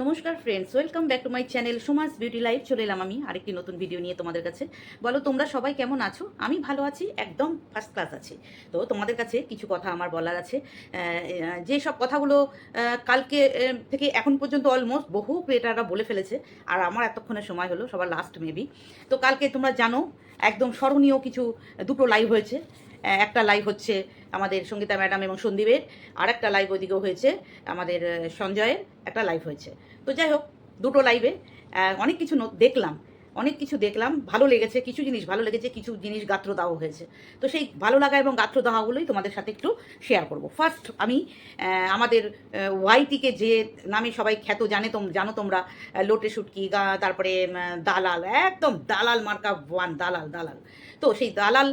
নমস্কার friends, welcome back to my channel Suma's beauty life. চলে এলাম আমি আরেকটি নতুন ভিডিও নিয়ে তোমাদের কাছে। বলো তোমরা সবাই কেমন আছো? আমি ভালো আছি, একদম ফার্স্ট ক্লাস আছি। তো তোমাদের কাছে কিছু কথা আমার বলার আছে। যে সব কথাগুলো কালকে থেকে এখন পর্যন্ত অলমোস্ট বহু ক্রিয়েটাররা বলে ফেলেছে, আর আমার এতক্ষণের সময় হলো, সবার লাস্ট মেবি। তো কালকে তোমরা জানো একদম স্মরণীয় কিছু দুটো লাইভ হয়েছে। একটা লাইভ হচ্ছে আমাদের সঙ্গীতা ম্যাডাম এবং সন্দীপের, আর একটা লাইভ ওইদিকেও হয়েছে আমাদের সঞ্জয়ের একটা লাইভ হয়েছে। তো যাই হোক, দুটো লাইভে অনেক কিছু দেখলাম, ভালো লেগেছে। কিছু জিনিস ভালো লেগেছে, কিছু জিনিস গাত্রদাহ হয়েছে। তো সেই ভালো লাগা এবং গাত্রদাহগুলোই তোমাদের সাথে একটু শেয়ার করব। ফার্স্ট আমি আমাদের ওয়াইটিকে যে নামে সবাই খ্যাত জানো তোমরা, লোটে শুটকি তারপরে দালাল, একদম দালাল মার্কা ওয়ান, দালাল দালাল। তো সেই দালাল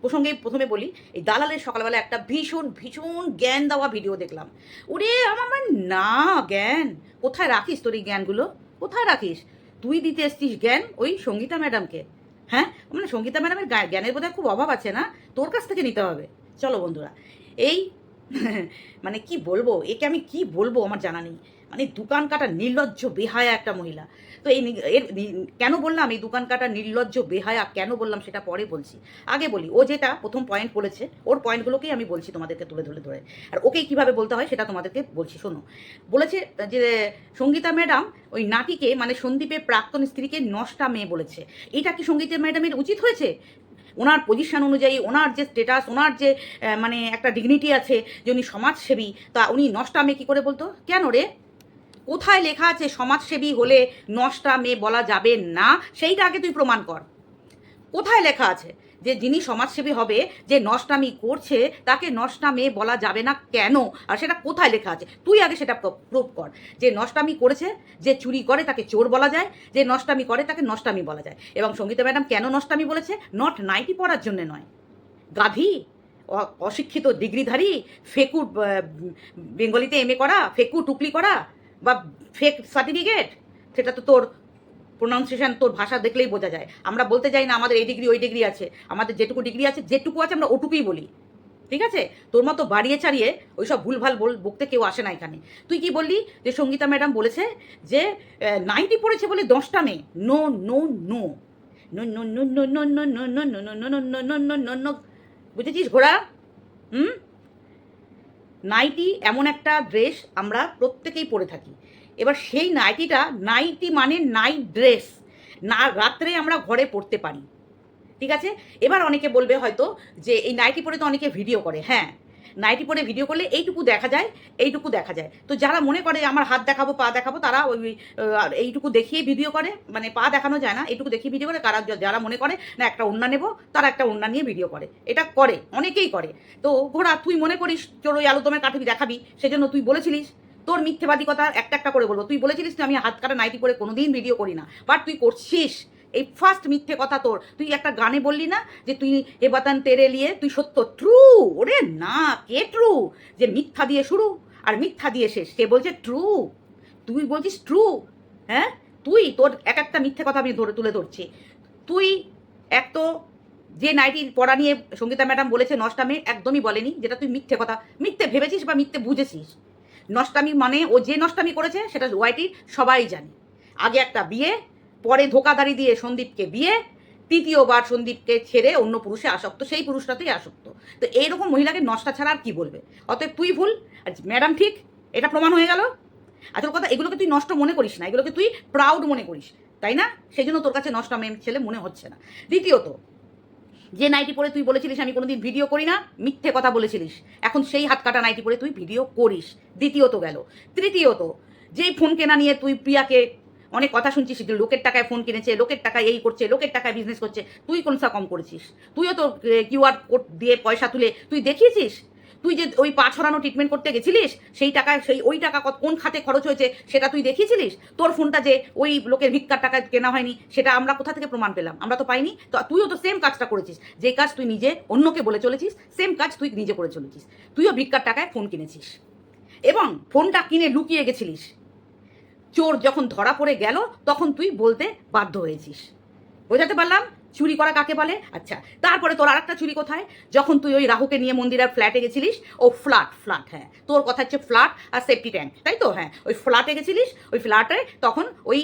প্রসঙ্গে প্রথমে বলি, এই দালালের সকালবেলা একটা ভীষণ ভীষণ জ্ঞান দেওয়া ভিডিও দেখলাম। ওরে আমার না, জ্ঞান কোথায় রাখিস? তোর এই জ্ঞানগুলো কোথায় রাখিস? তুই দিতে এসছিস জ্ঞান ওই সঙ্গীতা ম্যাডামকে? হ্যাঁ, মানে সঙ্গীতা ম্যাডামের জ্ঞানের বোধহয় খুব অভাব আছে না? তোর কাছ থেকে নিতে হবে। চলো বন্ধুরা, এই মানে কি বলবো, একে আমি কি বলবো আমার জানা নেই। মানে দোকান কাটা নির্লজ্জ বেহায়া একটা মহিলা। তো এর কেন বললাম এই দোকান কাটা নির্লজ্জ বেহায়া কেন বললাম সেটা পরে বলছি। আগে বলি, ও যেটা প্রথম পয়েন্ট বলেছে, ওর পয়েন্টগুলোকেই আমি বলছি তোমাদেরকে তুলে ধরে ধরে, আর ওকেই কীভাবে বলতে হয় সেটা তোমাদেরকে বলছি। শোনো, বলেছে যে সঙ্গীতা ম্যাডাম ওই নাটিকে, মানে সন্দীপের প্রাক্তন স্ত্রীকে নষ্টা মেয়ে বলেছে। এটা কি সঙ্গীতা ম্যাডামের উচিত হয়েছে? ওনার পজিশন অনুযায়ী, ওনার যে স্টেটাস, ওনার যে মানে একটা ডিগনিটি আছে, যে উনি সমাজসেবী, তা উনি নষ্টা মেয়ে কী করে বলতো? কেন রে? কোথায় লেখা আছে সমাজসেবী হলে নষ্টা মেয়ে বলা যাবে না? সেইটা আগে তুই প্রমাণ কর। কোথায় লেখা আছে যে যিনি সমাজসেবী হবে, যে নষ্টামি করছে, তাকে নষ্টা মেয়ে বলা যাবে না কেন? আর সেটা কোথায় লেখা আছে? তুই আগে সেটা প্রুভ কর। যে নষ্টামি করেছে, যে চুরি করে তাকে চোর বলা যায়, যে নষ্টামি করে তাকে নষ্টামি বলা যায়। এবং সঙ্গীতা ম্যাডাম কেন নষ্টামি বলেছে? নট নাইটি পড়ার জন্যে নয়। গাধি, অশিক্ষিত ডিগ্রিধারী, ফেকু, বেঙ্গলিতে এমএ করা, ফেকু টুকলি করা, বা ফেক সার্টিফিকেট, সেটা তো তোর প্রোনাউন্সিয়েশন, তোর ভাষা দেখলেই বোঝা যায়। আমরা বলতে যাই না আমাদের এই ডিগ্রি ওই ডিগ্রি আছে, আমাদের যেটুকু ডিগ্রি আছে, যেটুকু আছে আমরা ওটুকুই বলি। ঠিক আছে? তোর মতো বাড়িয়ে চাড়িয়ে ওইসব ভুলভাল বকতে কেউ আসে না এখানে। তুই কি বললি যে সঙ্গীতা ম্যাডাম বলেছে যে নাইটি পড়েছে বলে 10টা মেয়ে? No no no no no no no no no no no no no no no no no no no. বুঝেছিস ঘোড়া? হুম, নাইটি এমন একটা ড্রেস আমরা প্রত্যেকেই পরে থাকি। এবার সেই নাইটিটা, নাইটি মানে নাইট ড্রেস, না রাত্রে আমরা ঘরে পরতে পারি। ঠিক আছে? এবার অনেকে বলবে হয়তো যে এই নাইটি পরে তো অনেকে ভিডিও করে। হ্যাঁ, নাইটি পরে ভিডিও করলে এইটুকু দেখা যায়, এইটুকু দেখা যায়। তো যারা মনে করে আমার হাত দেখাবো, পা দেখাবো, তারা ওই এইটুকু দেখিয়ে ভিডিও করে, মানে পা দেখানো যায় না, এইটুকু দেখিয়ে ভিডিও করে। যারা মনে করে না একটা ওড়না নেবো, তারা একটা ওড়না নিয়ে ভিডিও করে। এটা করে, অনেকেই করে। তো ঘোড়া, তুই মনে করিস তোর ওই আলুদমের কাঠি দেখাবি, সেজন্য তুই বলেছিলিস, তোর মিথ্যেবাদী কথা একটা একটা করে বলবো, তুই বলেছিলিস যে আমি হাত কাটা নাইটি পরে কোনোদিন ভিডিও করি না, বাট তুই করছিস। এই ফার্স্ট মিথ্যে কথা তোর। তুই একটা গানে বললি না যে তুই এ বাতান তেরে লিয়ে, তুই সত্য, ট্রু। ওরে না, কে ট্রু? যে মিথ্যা দিয়ে শুরু আর মিথ্যা দিয়ে শেষ, সে বলছে ট্রু, তুই বলছিস ট্রু। হ্যাঁ, তুই তোর এক একটা মিথ্যে কথা আমি তুলে ধরছি। তুই এক তো যে নাইটি পড়া নিয়ে সঙ্গীতা ম্যাডাম বলেছে নষ্টামি, একদমই বলেনি, যেটা তুই মিথ্যে কথা, মিথ্যে ভেবেছিস বা মিথ্যে বুঝেছিস। নষ্টামি মানে ও যে নষ্টামি করেছে সেটা ওয়াইটি সবাই জানে। আগে একটা বিয়ে, পরে ধোকাধারি দিয়ে সন্দীপকে বিয়ে, তৃতীয়বার সন্দীপকে ছেড়ে অন্য পুরুষে আসক্ত, সেই পুরুষটাতেই আসক্ত। তো এইরকম মহিলাকে নষ্টা ছাড়া আর কি বলবে? অতএব তুই ভুল আর ম্যাডাম ঠিক, এটা প্রমাণ হয়ে গেল। আসল কথা, এগুলোকে তুই নষ্ট মনে করিস না, এগুলোকে তুই প্রাউড মনে করিস, তাই না? সেই জন্য তোর কাছে নষ্ট মেয়ে ছেলে মনে হচ্ছে না। দ্বিতীয়ত, যে নাইটি পরে তুই বলেছিলিস আমি কোনোদিন ভিডিও করি না, মিথ্যে কথা বলেছিলিস। এখন সেই হাত কাটা নাইটি পরে তুই ভিডিও করিস। দ্বিতীয়ত গেল। তৃতীয়ত, যেই ফোন কেনা নিয়ে তুই প্রিয়াকে অনেক কথা শুনছিস, লোকের টাকায় ফোন কিনেছে, লোকের টাকায় এই করছে, লোকের টাকায় বিজনেস করছে, তুই কোন সা কম করেছিস? তুইও তো কিউআর কোড দিয়ে পয়সা তুলে তুই দেখিয়েছিস। তুই যে ওই পা ছড়ানো ট্রিটমেন্ট করতে গেছিলিস, সেই টাকায় ওই টাকা কোন খাতে খরচ হয়েছে সেটা তুই দেখিয়েছিলিস। তোর ফোনটা যে ওই লোকের ভিক্ষার টাকায় কেনা হয়নি, সেটা আমরা কোথা থেকে প্রমাণ পেলাম? আমরা তো পাইনি। তো তুইও তো সেম কাজটা করেছিস, যে কাজ তুই নিজে অন্যকে বলে চলেছিস, সেম কাজ তুই নিজে করে চলেছিস। তুইও ভিক্ষার টাকায় ফোন কিনেছিস এবং ফোনটা কিনে লুকিয়ে গেছিলিস। চোর যখন ধরা পড়ে গেল তখন তুই বলতে বাধ্য হয়েছিস। বোঝাতে পারলাম? চুরি করা কাকে বলে? আচ্ছা, তারপরে তোর আরেকটা চুরি কোথায়? যখন তুই ওই রাহুকে নিয়ে মন্দিরের ফ্ল্যাটে গেছিলিস, ও ফ্ল্যাট, হ্যাঁ, তোর কথা হচ্ছে ফ্ল্যাট আর সেফটি ট্যাঙ্ক, তাই তো? হ্যাঁ, ওই ফ্ল্যাটে গেছিলিস, ওই ফ্ল্যাটে তখন ওই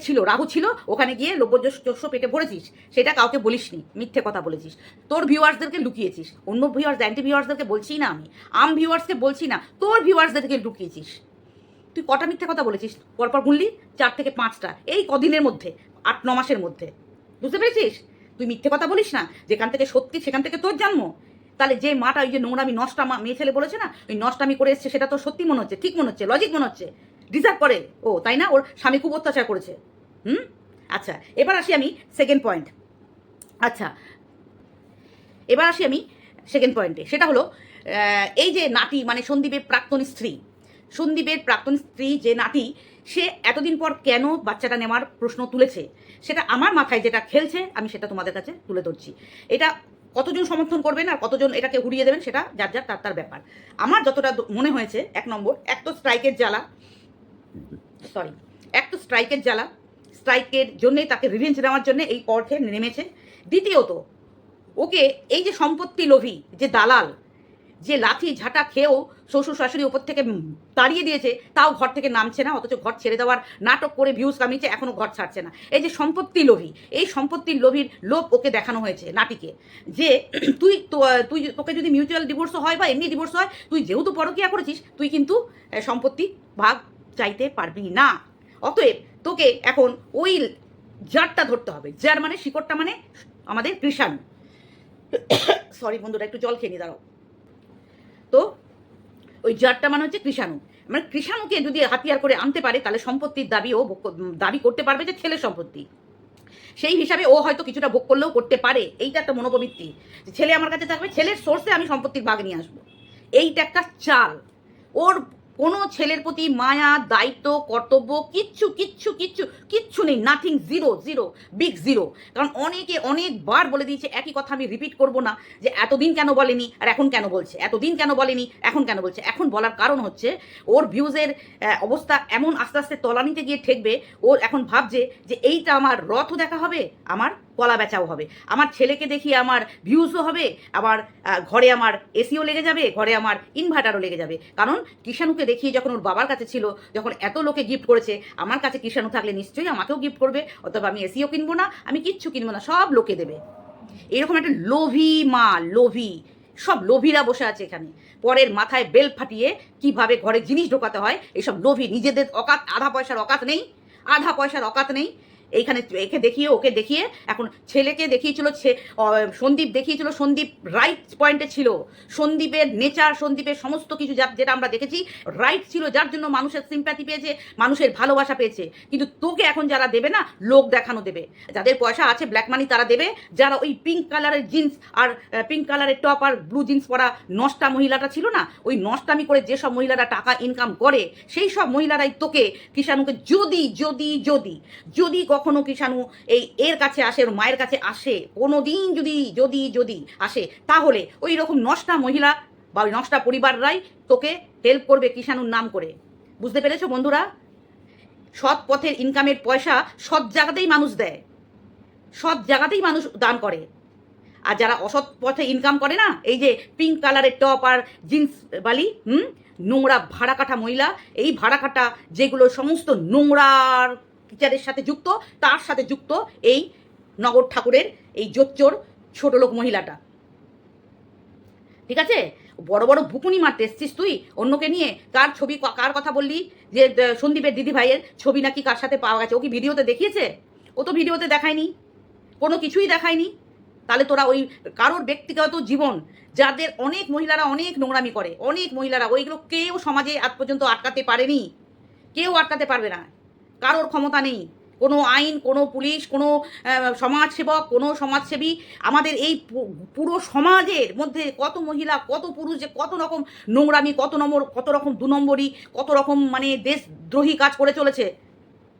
ছিল, রাহু ছিল, ওখানে গিয়ে লব্যজস্য পেটে ভরেছিস, সেটা কাউকে বলিসনি, মিথ্যে কথা বলেছিস, তোর ভিউয়ার্সদেরকে লুকিয়েছিস, অন্য ভিউয়ার্স, অ্যান্টি ভিউয়ার্সদেরকে বলছি না আমি, ভিউয়ার্সকে বলছি না, তোর ভিউয়ার্সদেরকে লুকিয়েছিস। তুই কটা মিথ্যে কথা বলেছিস পরপর গুনলি? 4 থেকে 5টা, এই কদিনের মধ্যে, 8-9 মাসের মধ্যে, বুঝতে পেরেছিস? তুই মিথ্যে কথা বলিস না, যেখান থেকে সত্যি সেখান থেকে তোর জন্ম। তাহলে যে মাটা ওই যে নোংরামি নষ্টা মেয়ে ছেলে বলেছে না, ওই নষ্টামি করে এসছে, সেটা তোর সত্যি মনে হচ্ছে, ঠিক মনে হচ্ছে, লজিক মনে হচ্ছে, ডিজার্ভ করে ও, তাই না? ওর স্বামী খুব অত্যাচার করেছে। আচ্ছা, এবার আসি আমি সেকেন্ড পয়েন্ট। আচ্ছা, এবার আসি আমি সেকেন্ড পয়েন্টে, সেটা হলো এই যে নাটি, মানে সন্দীপের প্রাক্তন স্ত্রী, যে নাটি, সে এতদিন পর কেন বাচ্চাটা নেওয়ার প্রশ্ন তুলেছে, সেটা আমার মাথায় যেটা খেলছে, আমি সেটা তোমাদের কাছে তুলে ধরছি। এটা কতজন সমর্থন করবেন আর কতজন এটাকে উড়িয়ে দেবেন, সেটা যার যার তার ব্যাপার। আমার যতটা মনে হয়েছে, 1 নম্বর, এক তো স্ট্রাইকের জ্বালা, স্ট্রাইকের জন্যে তাকে রিভেঞ্জ নেওয়ার জন্য এই পথে নেমেছে। দ্বিতীয়ত, ওকে এই যে সম্পত্তি লোভী যে দালাল, যে লাথি ঝাঁটা খেয়েও শ্বশুর শাশুড়ি ওপর থেকে তাড়িয়ে দিয়েছে, তাও ঘর থেকে নামছে না, অথচ ঘর ছেড়ে দেওয়ার নাটক করে ভিউজ কামিয়েছে, এখনও ঘর ছাড়ছে না। এই যে সম্পত্তি লোভী, এই সম্পত্তির লোভীর লোভ ওকে দেখানো হয়েছে নাটিকে, যে তোকে যদি মিউচুয়াল ডিভোর্সও হয় বা এমনি ডিভোর্স হয়, তুই যেহেতু পরকীয়া করেছিস, তুই কিন্তু সম্পত্তি ভাগ চাইতে পারবি না। অতএব তোকে এখন ওই জারটা ধরতে হবে, যার মানে শিকড়টা, মানে আমাদের কৃষাণু। সরি বন্ধুরা, একটু জল খেয়ে নি, দাঁড়াও। তো ওই জারটা মানে হচ্ছে কৃষাণু, মানে কৃষাণুকে যদি হাতিয়ার করে আনতে পারে, তাহলে সম্পত্তির দাবিও দাবি করতে পারবে যে ছেলের সম্পত্তি। সেই হিসাবে ও হয়তো কিছুটা ভোগ করলেও করতে পারে, এইটা একটা মনোপবৃত্তি, ছেলে আমার কাছে থাকবে, ছেলের সোর্সে আমি সম্পত্তির ভাগ নিয়ে আসবো, এইটা একটা চাল। ওর কোনো ছেলের প্রতি মায়া, দায়িত্ব, কর্তব্য কিচ্ছু কিচ্ছু কিচ্ছু কিচ্ছু নেই, নাথিং, জিরো, বিগ জিরো। কারণ অনেকে অনেকবার বলে দিয়েছে একই কথা, আমি রিপিট করব না, যে এতদিন কেন বলেনি আর এখন কেন বলছে, এতদিন কেন বলেনি এখন কেন বলছে। এখন বলার কারণ হচ্ছে ওর ভিউজের অবস্থা এমন আস্তে আস্তে তলানিতে গিয়ে ঠেকবে, ও এখন ভাবছে যে এইটা আমার রথও দেখা হবে, আমার কলা বেচাও হবে, আমার ছেলেকে দেখিয়ে আমার ভিউজও হবে, আবার ঘরে আমার এসিও লেগে যাবে, ঘরে আমার ইনভার্টারও লেগে যাবে। কারণ কৃষাণুকে দেখিয়ে যখন ওর বাবার কাছে ছিল, যখন এত লোকে গিফট করেছে, আমার কাছে কৃষাণু থাকলে নিশ্চয়ই আমাকেও গিফট করবে, অথবা আমি এসিও কিনবো না, আমি কিচ্ছু কিনবো না, সব লোকে দেবে। এরকম একটা লোভী মা, লোভী, সব লোভীরা বসে আছে এখানে, পরের মাথায় বেল ফাটিয়ে কিভাবে ঘরে জিনিস ঢোকাতে হয়, এইসব লোভী, নিজেদের অকাত, আধা পয়সার অকাত নেই। এইখানে একে দেখিয়ে ওকে দেখিয়ে, এখন ছেলেকে দেখিয়েছিল, সন্দীপ দেখিয়েছিল, সন্দীপ রাইট পয়েন্টে ছিল, সন্দীপের নেচার, সন্দীপের সমস্ত কিছু যেটা আমরা দেখেছি রাইট ছিল, যার জন্য মানুষের সিম্প্যাথি পেয়েছে, মানুষের ভালোবাসা পেয়েছে। কিন্তু তোকে এখন যারা দেবে না, লোক দেখানো দেবে, যাদের পয়সা আছে, ব্ল্যাক মানি, তারা দেবে। যারা ওই পিঙ্ক কালারের জিন্স আর পিঙ্ক কালারের টপ আর ব্লু জিন্স পরা নষ্টা মহিলাটা ছিল না, ওই নষ্টামি করে যেসব মহিলারা টাকা ইনকাম করে, সেই সব মহিলারাই তোকে, কৃষাণুকে, যদি কখনো কৃষাণু এর কাছে আসে, ওর মায়ের কাছে আসে, কোনো দিন যদি আসে, তাহলে ওই রকম নষ্টা মহিলা বা ওই নষ্টা পরিবাররাই তোকে হেল্প করবে কৃষাণুর নাম করে। বুঝতে পেরেছো বন্ধুরা? সৎ পথের ইনকামের পয়সা সৎ জায়গাতেই মানুষ দেয়, সৎ জায়গাতেই মানুষ দান করে। আর যারা অসৎ পথে ইনকাম করে না, এই যে পিঙ্ক কালারের টপ আর জিন্স বালি, নোংরা ভাড়া কাটা মহিলা, এই ভাড়া কাটা যেগুলো সমস্ত নোংরার টিচারের সাথে যুক্ত, তার সাথে যুক্ত এই নগর ঠাকুরের এই জোচ্চোর ছোট লোক মহিলাটা। ঠিক আছে? বড় বড় ভুকুনি মারতে এসছিস তুই অন্যকে নিয়ে। কার ছবি, কার কথা বললি যে সন্দীপের দিদি ভাইয়ের ছবি নাকি কার সাথে পাওয়া গেছে? ও কি ভিডিওতে দেখিয়েছে? ও তো ভিডিওতে দেখায়নি, কোনো কিছুই দেখায়নি। তাহলে তোরা ওই কারোর ব্যক্তিগত জীবন, যাদের অনেক মহিলারা অনেক নোংরামি করে, অনেক মহিলারা, ওইগুলো কেউ সমাজে আজ পর্যন্ত আটকাতে পারেনি, কেউ আটকাতে পারবে না, কারোর ক্ষমতা নেই। কোনো আইন, কোনো পুলিশ, কোনো সমাজসেবক, কোনো সমাজসেবী, আমাদের এই পুরো সমাজের মধ্যে কত মহিলা, কত পুরুষ যে কত রকম নোংরামি, কত রকম 2 নম্বরই, কত রকম মানে দেশদ্রোহী কাজ করে চলেছে,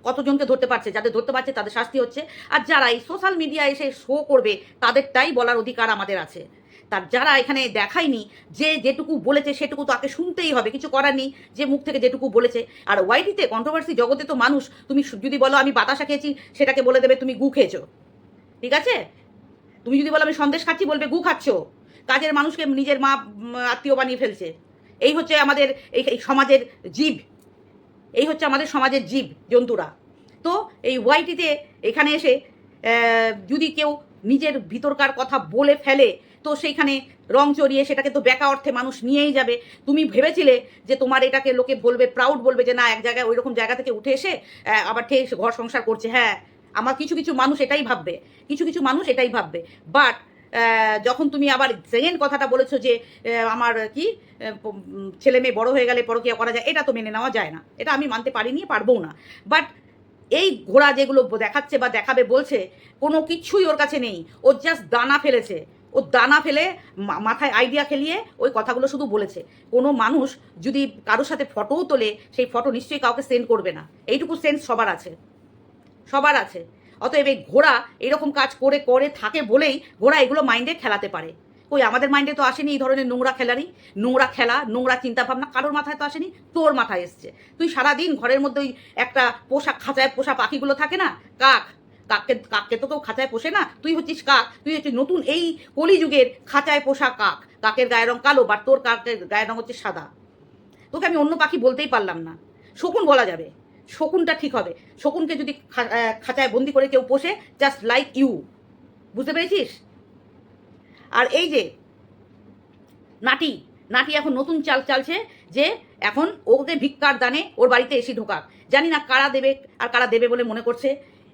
কতজনকে ধরতে পারছে, যাদের ধরতে পারছে তাদের শাস্তি হচ্ছে। আর যারা এই সোশ্যাল মিডিয়া এসে শো করবে, তাদেরটাই বলার অধিকার আমাদের আছে। তার যারা এখানে দেখায়নি, যে যেটুকু বলেছে সেটুকু তাকে শুনতেই হবে, কিছু করার নেই, যে মুখ থেকে যেটুকু বলেছে। আর ওয়াইটিতে কন্ট্রোভার্সি জগতে তো মানুষ, তুমি যদি বলো আমি বাতাসা খেয়েছি, সেটাকে বলে দেবে তুমি গু খেয়েছো। ঠিক আছে? তুমি যদি বলো আমি সন্দেশ খাচ্ছি, বলবে গু খাচ্ছ। কাজের মানুষকে নিজের মা আত্মীয় বানিয়ে ফেলছে। এই হচ্ছে আমাদের এই সমাজের জীব, এই হচ্ছে আমাদের সমাজের জীব জন্তুরা। তো এই ওয়াইটিতে এখানে এসে যদি কেউ নিজের ভিতরকার কথা বলে ফেলে, তো সেইখানে রং চড়িয়ে সেটাকে তো বেকা অর্থে মানুষ নিয়েই যাবে। তুমি ভেবেছিলে যে তোমার এটাকে লোকে বলবে, প্রাউড বলবে যে না এক জায়গায় ওই রকম জায়গা থেকে উঠে এসে আবার ঠিক ঘর সংসার করছে। হ্যাঁ, আমার কিছু কিছু মানুষ এটাই ভাববে, কিছু কিছু মানুষ এটাই ভাববে। বাট যখন তুমি আবার সেকেন্ড কথাটা বলেছো যে আমার কি ছেলে মেয়ে বড় হয়ে গেলে পরকীয়া করা যায়, এটা তো মেনে নেওয়া যায় না, এটা আমি মানতে পারিনি, পারবও না। বাট এই ঘোড়া যেগুলো দেখাচ্ছে বা দেখাবে বলছে, কোনো কিছুই ওর কাছে নেই। ও জাস্ট দানা ফেলেছে, ও দানা ফেলে মাথায় আইডিয়া খেলিয়ে ওই কথাগুলো শুধু বলেছে। কোনো মানুষ যদি কারোর সাথে ফটোও তোলে, সেই ফটো নিশ্চয়ই কাউকে সেন্ড করবে না, এইটুকু সেন্স সবার আছে, সবার আছে। অতএব এই ঘোড়া এরকম কাজ করে করে থাকে বলেই ঘোড়া এগুলো মাইন্ডে খেলাতে পারে। ওই আমাদের মাইন্ডে তো আসেনি এই ধরনের নোংরা খেলারই, নোংরা খেলা, নোংরা চিন্তাভাবনা কারোর মাথায় তো আসেনি, তোর মাথায় এসছে। তুই সারাদিন ঘরের মধ্যে ওই একটা খাঁচায় পোষা পাখিগুলো থাকে না, কাক, কাককে তো কেউ খাঁচায় পোষে না, তুই হচ্ছিস কাক, তুই হচ্ছিস নতুন এই কলিযুগের খাঁচায় পোষা কাক। কাকের গায়ের রং কালো, বাট তোর কাকের গায়ের রং হচ্ছে সাদা। তোকে আমি অন্য পাখি বলতেই পারলাম না, শকুন বলা যাবে, শকুনটা ঠিক হবে। শকুনকে যদি খাঁচায় বন্দি করে কেউ পোষে, জাস্ট লাইক ইউ, বুঝতে পেরেছিস? আর এই যে নাটি, নাটি এখন নতুন চালছে যে এখন ওকে ভিক্ষার দানে ওর বাড়িতে এসে ঢোকাক। জানি না কারা দেবে আর কারা দেবে বলে মনে করছে,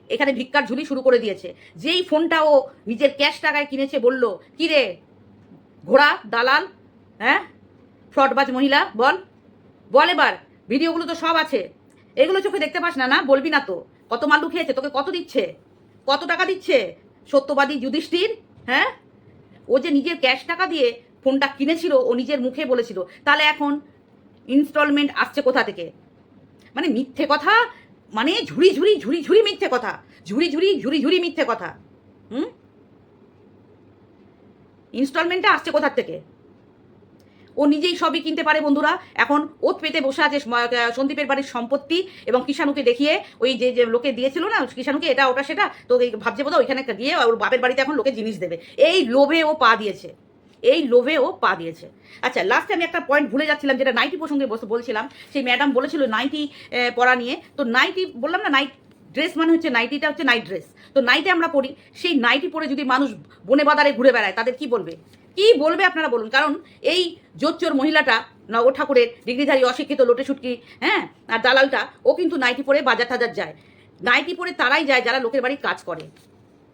এখানে ভিক্ষার ঝুলি শুরু করে দিয়েছে। যেই ফোনটা ও নিজের ক্যাশ টাকায় কিনেছে, বলল কি রে ঘোড়া দালাল, হ্যাঁ ফ্রডবাজ মহিলা, বল বল এবার, ভিডিওগুলো তো সব আছে, এগুলো চোখে দেখতে পাস না? না বলবি না তো? কত মাল্লু খেয়েছে, তোকে কত দিচ্ছে, কত টাকা দিচ্ছে সত্যবাদী যুধিষ্ঠির? হ্যাঁ, ও যে নিজের ক্যাশ টাকা দিয়ে ফোনটা কিনেছিল, ও নিজের মুখে বলেছিল, তাহলে এখন ইনস্টলমেন্ট আসছে কোথা থেকে? মানে মিথ্যে কথা, মানে ঝুড়ি ঝুড়ি ঝুড়ি ঝুড়ি মিথ্যে কথা, ঝুড়ি ঝুড়ি ঝুড়ি ঝুড়ি মিথ্যে কথা। ইনস্টলমেন্টটা আসছে কোথার থেকে? ও নিজেই সবই কিনতে পারে বন্ধুরা। এখন ওত পেতে বসে আছে সন্দীপের বাড়ির সম্পত্তি, এবং কিষাণুকে দেখিয়ে ওই যে যে লোকে দিয়েছিল না কিষাণুকে এটা ওটা সেটা, তো ভাবছে বোধহয় ওইখানে গিয়ে ওর বাপের বাড়িতে এখন লোকে জিনিস দেবে। এই লোভে ও পা দিয়েছে, এই লোভে ও পা দিয়েছে। আচ্ছা, লাস্টে আমি একটা পয়েন্ট ভুলে যাচ্ছিলাম, যেটা নাইটি প্রসঙ্গে বলছিলাম। সেই ম্যাডাম বলেছিল নাইটি পরা নিয়ে, তো নাইটি বললাম না, নাইট ড্রেস মানে হচ্ছে নাইটিটা হচ্ছে নাইট ড্রেস। তো নাইটে আমরা পরি, সেই নাইটি পরে যদি মানুষ বনে বাদারে ঘুরে বেড়ায়, তাদের কি বলবে? কি বলবে আপনারা বলুন? কারণ এই জোচ্চোর মহিলাটা, নগর ঠাকুরের ডিগ্রিধারী অশিক্ষিত লোটে ছুটকি, হ্যাঁ, আর দালালটা, ও কিন্তু নাইটি পরে বাজার টাজার যায়। নাইটি পরে তারাই যায় যারা লোকের বাড়ির কাজ করে।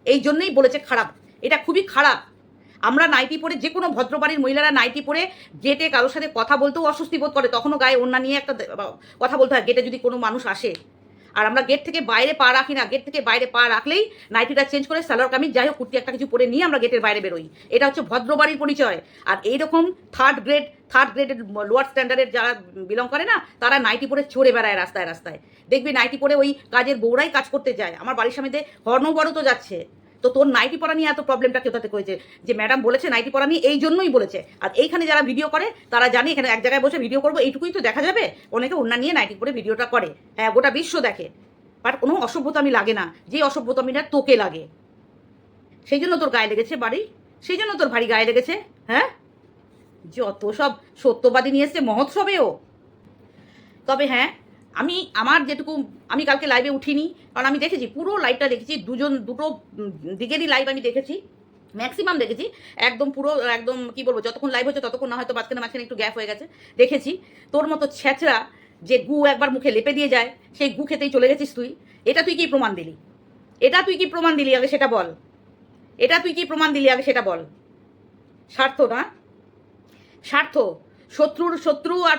এই জন্যই বলেছে খারাপ, এটা খুবই খারাপ। আমরা নাইটি পরে, যে কোনো ভদ্রবাড়ির মহিলারা নাইটি পরে গেটে কারোর সাথে কথা বলতেও অস্বস্তি বোধ করে, তখনও গায়ে ওড়না নিয়ে একটা কথা বলতে হয় গেটে যদি কোনো মানুষ আসে। আর আমরা গেট থেকে বাইরে পা রাখি না, গেট থেকে বাইরে পা রাখলেই নাইটিটা চেঞ্জ করে সালোয়ার কামিজ যাই হোক কুর্তি একটা কিছু পরে নিয়ে আমরা গেটের বাইরে বেরোই। এটা হচ্ছে ভদ্রবাড়ির পরিচয়। আর এইরকম থার্ড গ্রেডের লোয়ার স্ট্যান্ডার্ডের যারা বিলং করে না, তারা নাইটি পরে চড়ে বেড়ায় রাস্তায় রাস্তায়। দেখবি নাইটি পরে ওই কাজের বউরাই কাজ করতে যায়। আমার বাড়ির সামনে দিয়ে হর্নবড় তো যাচ্ছে। তো তোর নাইটি পরা নিয়ে এত প্রবলেমটা কোথা থেকে হয়েছে? যে ম্যাডাম বলেছে নাইটি পরা নিয়ে, এই জন্যই বলেছে। আর এইখানে যারা ভিডিও করে তারা জানে এখানে এক জায়গায় বসে ভিডিও করবো, এইটুকুই তো দেখা যাবে। অনেকে অন্য নিয়ে নাইটি পরে ভিডিওটা করে, হ্যাঁ গোটা বিশ্ব দেখে। বাট কোনো অসভ্যতা আমি লাগে না, যে অসভ্যতা আমি তোকে লাগে, সেই জন্য তোর গায়ে লেগেছে বাড়ি, সেই জন্য তোর ভারী গায়ে লেগেছে। হ্যাঁ, যত সব সত্যবাদী নিয়ে এসছে মহোৎসবেও। তবে হ্যাঁ, আমার যেটুকু, আমি কালকে লাইভে উঠিনি, কারণ আমি দেখেছি পুরো লাইভটা দেখেছি, দুটো দিকেরই লাইভ আমি দেখেছি, ম্যাক্সিমাম দেখেছি, একদম পুরো একদম কি বলবো, যতক্ষণ লাইভ হচ্ছে ততক্ষণ না, হয়তো মাঝখানে একটু গ্যাপ হয়ে গেছে, দেখেছি। তোর মতো ছেঁচড়া যে গু একবার মুখে লেপে দিয়ে যায়, সেই গু খেতেই চলে গেছিস তুই। এটা তুই কি প্রমাণ দিলি? এটা তুই কি প্রমাণ দিলি আগে সেটা বল, এটা তুই কি প্রমাণ দিলি আগে সেটা বল। স্বার্থ না, স্বার্থ, শত্রুর শত্রু আর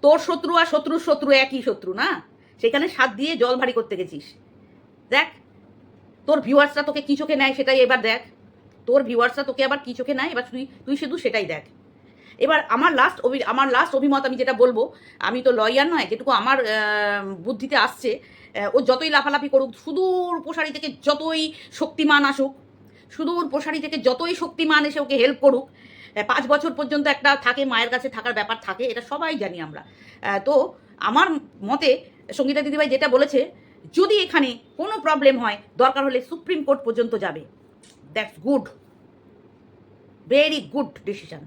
তোর শত্রু আর শত্রুর শত্রু একই শত্রু না, সেখানে সাথ দিয়ে জল ভারী করতে গেছিস। দেখ তোর ভিউয়ার্সরা তোকে কি চোখে নেয় সেটাই এবার দেখ, তোর ভিউয়ার্সরা তোকে আবার কি চোখে নেয় এবার তুই শুধু সেটাই দেখ। এবার আমার লাস্ট অভিমত আমি যেটা বলবো, আমি তো লয়ার নয়, যেটুকু আমার বুদ্ধিতে আসছে, ও যতই লাফালাফি করুক, সুদূর প্রসারী থেকে যতই শক্তিমান আসুক, সুদূর প্রসারী থেকে যতই শক্তিমান এসে ওকে হেল্প করুক, 5 বছর পর্যন্ত একটা থাকে, মায়ের কাছে থাকার ব্যাপার থাকে, এটা সবাই জানি আমরা। তো আমার মতে সঙ্গীতা দিদিভাই যেটা বলেছে, যদি এখানে কোনো প্রবলেম হয়, দরকার হলে সুপ্রিম কোর্ট পর্যন্ত যাবে, that's good. Very good decision.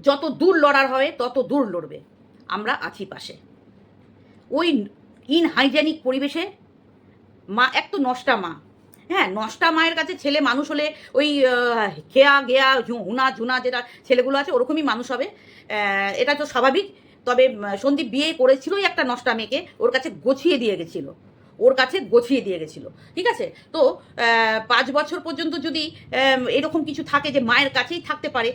যত দূর লড়ার হয় তত দূর লড়বে, আমরা আছি পাশে। ওই ইনহাইজেনিক পরিবেশে মা, এক তো নষ্টা মা, হ্যাঁ নষ্টা মায়ের কাছে ছেলে মানুষ হলে ওই খেয়া গেয়া হুনা ঝুনা যেটা ছেলেগুলো আছে ওরকমই মানুষ হবে, এটা তো স্বাভাবিক। তবে সন্দীপ বিয়ে করেছিলই একটা নষ্টা মেয়েকে, ওর কাছে গছিয়ে দিয়ে গেছিলো, ঠিক আছে। তো 5 বছর পর্যন্ত যদি এরকম কিছু থাকে যে মায়ের কাছেই থাকতে পারে,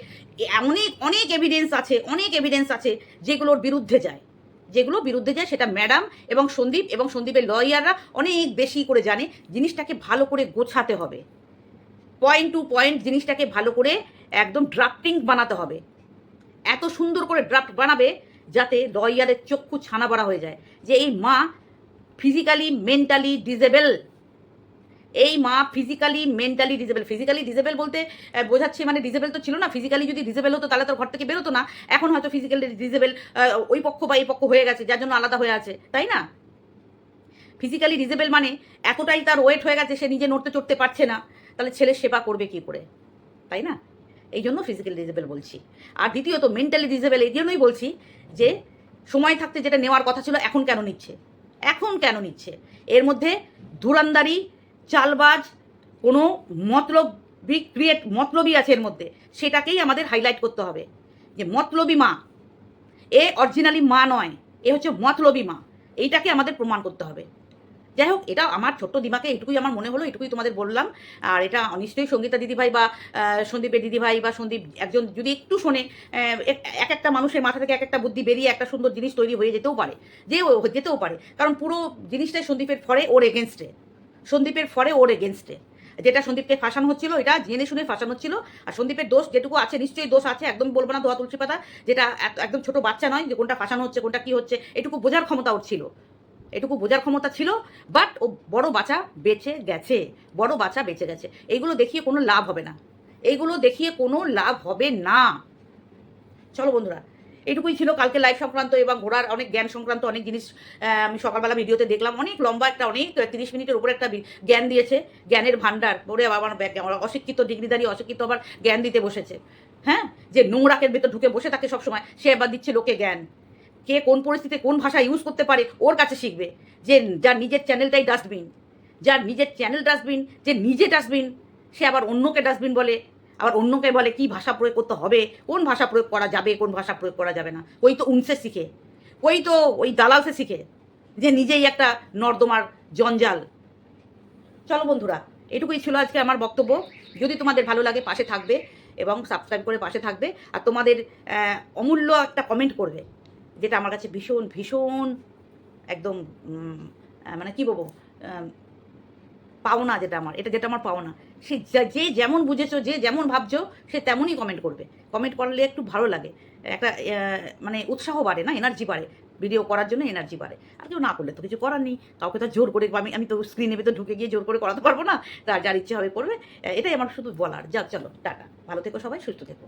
অনেক অনেক এভিডেন্স আছে যেগুলোর বিরুদ্ধে যায়, সেটা ম্যাডাম এবং সন্দীপের লয়াররা অনেক বেশি করে জানে। জিনিসটাকে ভালো করে গোছাতে হবে, পয়েন্ট টু পয়েন্ট জিনিসটাকে ভালো করে একদম ড্রাফটিং বানাতে হবে, এত সুন্দর করে ড্রাফট বানাবে যাতে লয়ারের চক্ষু ছানা বড়া হয়ে যায় যে এই মা physically mentally disable. Physically disable বলতে বোঝাচ্ছি মানে ডিজেবল তো ছিল না, ফিজিক্যালি যদি ডিজেবল হতো তাহলে তোর ঘর থেকে বেরোতো না। এখন হয়তো ফিজিক্যালি ডিজেবল ওই পক্ষ বা এই পক্ষ হয়ে গেছে, যার জন্য আলাদা হয়ে আছে, তাই না? ফিজিক্যালি ডিজেবল মানে এতটাই তার ওয়েট হয়ে গেছে সে নিজে নড়তে চড়তে পারছে না, তাহলে ছেলের সেবা করবে কি করে, তাই না? এই জন্য ফিজিক্যালি ডিজেবল বলছি। আর দ্বিতীয়ত মেন্টালি ডিজেবল এই জন্যই বলছি যে সময় থাকতে যেটা নেওয়ার কথা ছিল এখন কেন নিচ্ছে, এর মধ্যে ধুরান্দারি চালবাজ কোনো মতলবই আছে এর মধ্যে, সেটাকেই আমাদের হাইলাইট করতে হবে যে মতলবী মা, এ অরিজিনালি মা নয়, এ হচ্ছে মতলবী মা, এইটাকে আমাদের প্রমাণ করতে হবে। যাই হোক, এটা আমার ছোট্ট দিমাকে এটুকুই আমার মনে হলো, এটুকুই তোমাদের বললাম। আর এটা নিশ্চয়ই সঙ্গীতা দিদিভাই বা সন্দীপের দিদিভাই বা সন্দীপ একজন যদি একটু শোনে, এক একটা মানুষের মাথা থেকে এক একটা বুদ্ধি বেরিয়ে একটা সুন্দর জিনিস তৈরি হয়ে যেতেও পারে, কারণ পুরো জিনিসটাই সন্দীপের ফরে ওর এগেনস্টে যেটা সন্দীপকে ফাঁসানো হচ্ছিল, এটা জেনে শুনে ফাঁসানো হচ্ছিল। আর সন্দীপের দোষ যেটুকু আছে, নিশ্চয়ই দোষ আছে, একদম বলবো না ধোয়া তুলসী পাতা, যেটা একদম ছোট বাচ্চা নয় যে কোনটা ফাঁসানো হচ্ছে কোনটা কি হচ্ছে, এটুকু বোঝার ক্ষমতা ওর ছিল, বাট ও বড় বাচ্চা বেঁচে গেছে, এইগুলো দেখিয়ে কোনো লাভ হবে না, চলো বন্ধুরা, এটুকুই ছিল কালকে লাইভ সংক্রান্ত এবং ঘোড়ার অনেক জ্ঞান সংক্রান্ত অনেক জিনিস আমি সকালবেলা ভিডিওতে দেখলাম। অনেক লম্বা একটা, অনেক 30 মিনিটের উপরে একটা জ্ঞান দিয়েছে, জ্ঞানের ভান্ডার। ওরে আমার অশিক্ষিত ডিগ্রিধারী অশিক্ষিত আবার জ্ঞান দিতে বসেছে, হ্যাঁ, যে নোংরাকের ভেতর ঢুকে বসে থাকে সবসময়, সে এবার দিচ্ছে লোকে জ্ঞান। কে কোন পরিস্থিতিতে কোন ভাষা ইউজ করতে পারে ওর কাছে শিখবে, যে যার নিজের চ্যানেলটাই ডাস্টবিন, যে নিজে ডাস্টবিন, সে আবার অন্যকে ডাস্টবিন বলে, আবার অন্যকে বলে কি ভাষা প্রয়োগ করতে হবে, কোন ভাষা প্রয়োগ করা যাবে, কোন ভাষা প্রয়োগ করা যাবে না। ওই তো উনসে শিখে, ওই দালালসে শিখে, যে নিজেই একটা নর্দমার জঞ্জাল। চলো বন্ধুরা, এটুকুই ছিল আজকে আমার বক্তব্য। যদি তোমাদের ভালো লাগে পাশে থাকবে এবং সাবস্ক্রাইব করে পাশে থাকবে, আর তোমাদের অমূল্য একটা কমেন্ট করবে, যেটা আমার কাছে ভীষণ ভীষণ একদম মানে কী বলবো, পাওনা, যেটা আমার পাওনা। সে যে যেমন বুঝেছো, যে যেমন ভাবছো, সে তেমনই কমেন্ট করবে। কমেন্ট করলে একটু ভালো লাগে, একটা মানে উৎসাহ বাড়ে না, এনার্জি বাড়ে, ভিডিও করার জন্য এনার্জি বাড়ে। আর কেউ না করলে তো কিছু করার নেই, কাউকে তো জোর করে আমি তো স্ক্রিনের ভেতর ঢুকে গিয়ে জোর করে করাতে পারবো না, তার যার ইচ্ছে হবে করবে, এটাই আমার শুধু বলার। যাক, চলো টাটা, ভালো থেকো সবাই, সুস্থ থেকো।